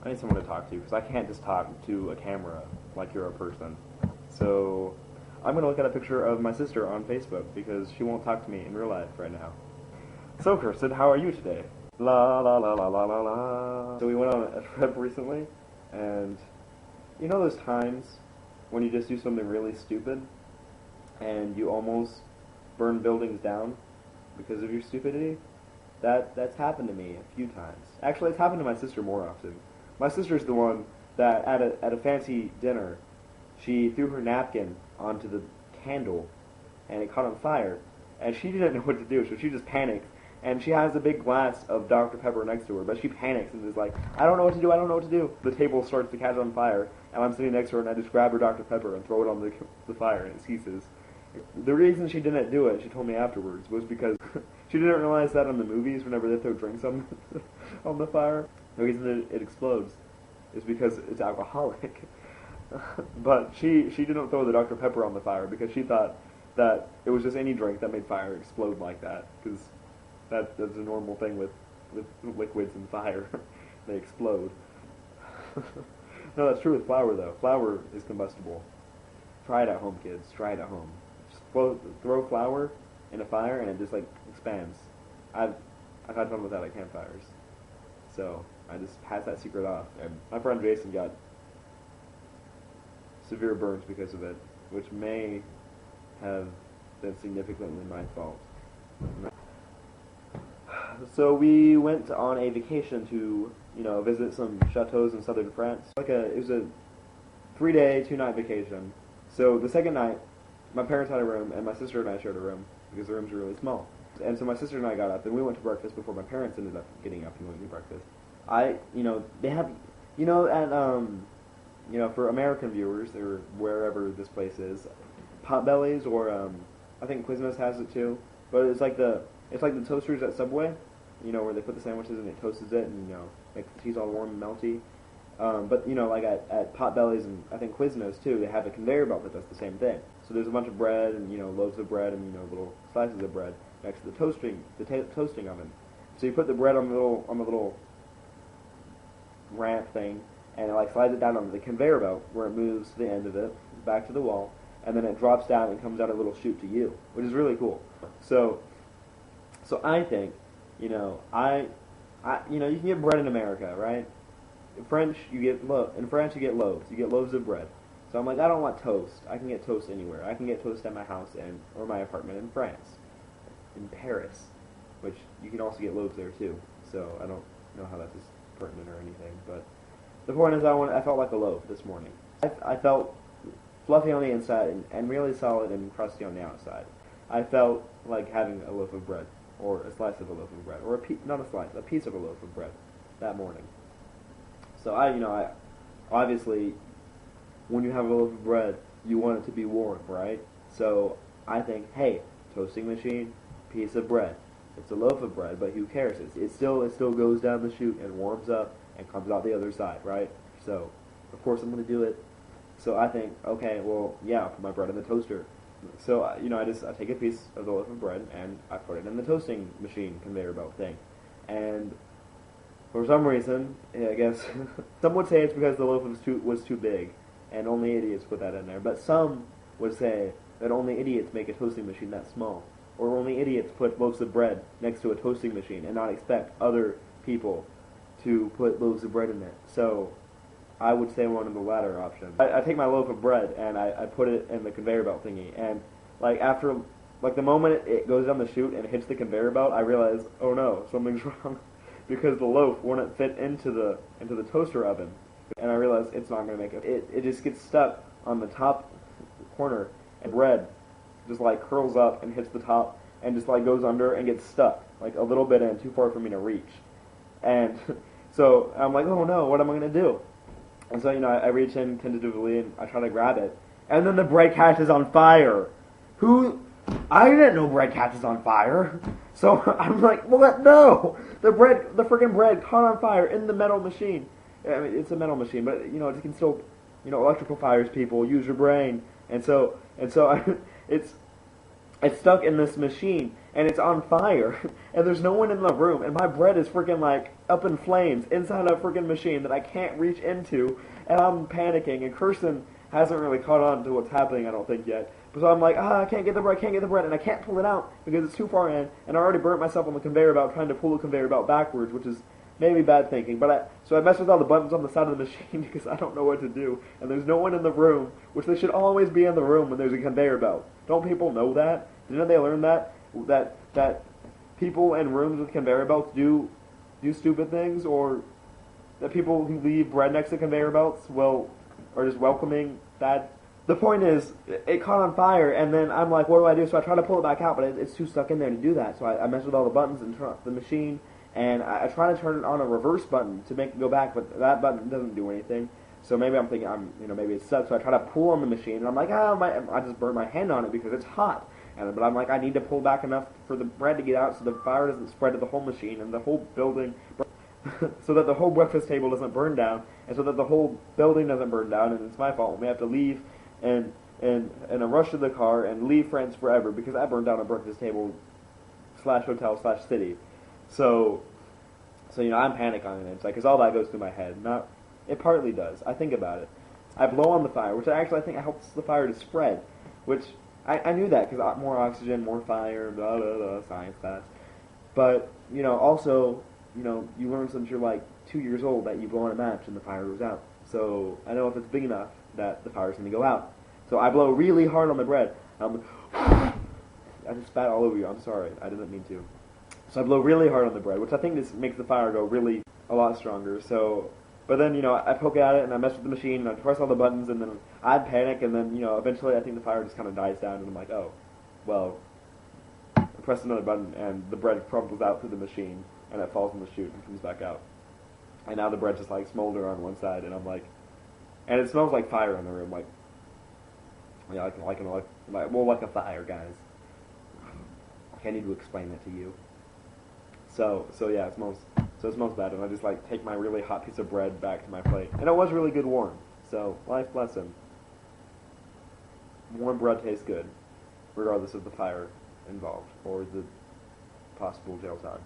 I need someone to talk to because I can't just talk to a camera like you're a person. So I'm going to look at a picture of my sister on Facebook because she won't talk to me in real life right now. So, Kirsten, how are you today? La la la la la la la. So we went on a trip recently, and you know those times when you just do something really stupid and you almost burn buildings down because of your stupidity? That's happened to me a few times. Actually, it's happened to my sister more often. My sister's the one that at a fancy dinner, she threw her napkin onto the candle, and it caught on fire, and she didn't know what to do, so she just panicked. And she has a big glass of Dr. Pepper next to her, but she panics and is like, I don't know what to do, I don't know what to do. The table starts to catch on fire, and I'm sitting next to her, and I just grab her Dr. Pepper and throw it on the fire, and it ceases. The reason she didn't do it, she told me afterwards, was because she didn't realize that in the movies, whenever they throw drinks on on the fire, the reason it explodes is because it's alcoholic. But she didn't throw the Dr. Pepper on the fire because she thought that it was just any drink that made fire explode like that, because that's a normal thing with liquids and fire. They explode. No, that's true with flour, though. Flour is combustible. Try it at home, kids. Try it at home. Just throw flour in a fire, and it just, like, expands. I've had fun with that at campfires. So, I just passed that secret off. And my friend Jason got severe burns because of it, which may have been significantly my fault. So we went on a vacation to, visit some chateaus in southern France. It was a 3-day, 2-night vacation. So the second night, my parents had a room, and my sister and I shared a room, because the rooms were really small. And so my sister and I got up, and we went to breakfast before my parents ended up getting up and going to breakfast. They have, for American viewers, or wherever this place is, Potbellies, or, I think Quiznos has it too, but it's like the toasters at Subway, where they put the sandwiches and it toasts it and, makes the cheese all warm and melty. But, like at Potbellies and I think Quiznos too, they have a conveyor belt that does the same thing. So there's a bunch of bread and, loaves of bread and, little slices of bread next to the toasting oven. So you put the bread on the little ramp thing, and it slides it down onto the conveyor belt where it moves to the end of it, back to the wall, and then it drops down and comes out a little chute to you, which is really cool. So I think, you can get bread in America, right? In France, you get loaves. You get loaves of bread. So I'm like, I don't want toast. I can get toast anywhere. I can get toast at my house or my apartment in France, in Paris, which you can also get loaves there too. So I don't know how that's just pertinent or anything, but the point is, I felt like a loaf this morning. I felt fluffy on the inside and really solid and crusty on the outside. I felt like having a loaf of bread, or a slice of a loaf of bread, or a piece of a loaf of bread that morning. So I obviously, when you have a loaf of bread, you want it to be warm, right? So I think, hey, toasting machine, piece of bread. It's a loaf of bread, but who cares? It still goes down the chute and warms up and comes out the other side, right? So of course I'm going to do it. So I think, okay, well, yeah, I'll put my bread in the toaster. So, I take a piece of the loaf of bread and I put it in the toasting machine conveyor belt thing. And for some reason, I guess, some would say it's because the loaf was too big and only idiots put that in there. But some would say that only idiots make a toasting machine that small. Or only idiots put loaves of bread next to a toasting machine and not expect other people to put loaves of bread in it. So I would say one of the latter options. I take my loaf of bread and I put it in the conveyor belt thingy, and after the moment it goes down the chute and it hits the conveyor belt, I realize, oh no, something's wrong, because the loaf wouldn't fit into the toaster oven, and I realize it's not going to make it. It just gets stuck on the top corner, and bread just curls up and hits the top and just goes under and gets stuck a little bit in, too far for me to reach, and so I'm like, oh no, what am I going to do? And so, I reach in tentatively and I try to grab it. And then the bread catches on fire. I didn't know bread catches on fire. So I'm like, what? No! The freaking bread caught on fire in the metal machine. I mean, it's a metal machine, but, it can still, electrical fires, people, use your brain. And so it's stuck in this machine and it's on fire and there's no one in the room and my bread is freaking like up in flames inside a freaking machine that I can't reach into and I'm panicking and Kirsten hasn't really caught on to what's happening I don't think yet. So I'm like, I can't get the bread, and I can't pull it out because it's too far in, and I already burnt myself on the conveyor belt trying to pull the conveyor belt backwards, which is maybe bad thinking. So I messed with all the buttons on the side of the machine because I don't know what to do, and there's no one in the room, which they should always be in the room when there's a conveyor belt. Don't people know that? Didn't they learn that people in rooms with conveyor belts do stupid things, or that people who leave bread next to conveyor belts are just welcoming bad. The point is, it caught on fire, and then I'm like, what do I do? So I try to pull it back out, but it's too stuck in there to do that. So I mess with all the buttons and turn off the machine, and I try to turn it on a reverse button to make it go back, but that button doesn't do anything. So maybe I'm thinking, maybe it's stuck. So I try to pull on the machine, and I'm like, I just burn my hand on it because it's hot. But I'm like, I need to pull back enough for the bread to get out so the fire doesn't spread to the whole machine and the whole building, so that the whole breakfast table doesn't burn down, and so that the whole building doesn't burn down, and it's my fault when we have to leave and a rush to the car and leave France forever because I burned down a breakfast table / hotel / city. So I'm panicking, it's like, because all that goes through my head. It partly does. I think about it. I blow on the fire, which I think helps the fire to spread, which I knew that because more oxygen, more fire, blah, blah, blah, science class. But, also, you learn since you're like 2 years old that you blow on a match and the fire goes out. So I know if it's big enough that the fire's going to go out. So I blow really hard on the bread. I just spat all over you. I'm sorry. I didn't mean to. So I blow really hard on the bread, which I think just makes the fire go really a lot stronger. So, but then, I poke at it and I mess with the machine and I press all the buttons and then I panic and then, eventually I think the fire just kind of dies down and I'm like, oh, well, I press another button and the bread crumbles out through the machine and it falls in the chute and comes back out. And now the bread just like smolder on one side and I'm like, and it smells like fire in the room, like a fire, guys. I need to explain that to you. So yeah, it smells bad, and I just like take my really hot piece of bread back to my plate, and it was really good warm. So life lesson: warm bread tastes good, regardless of the fire involved or the possible jail time.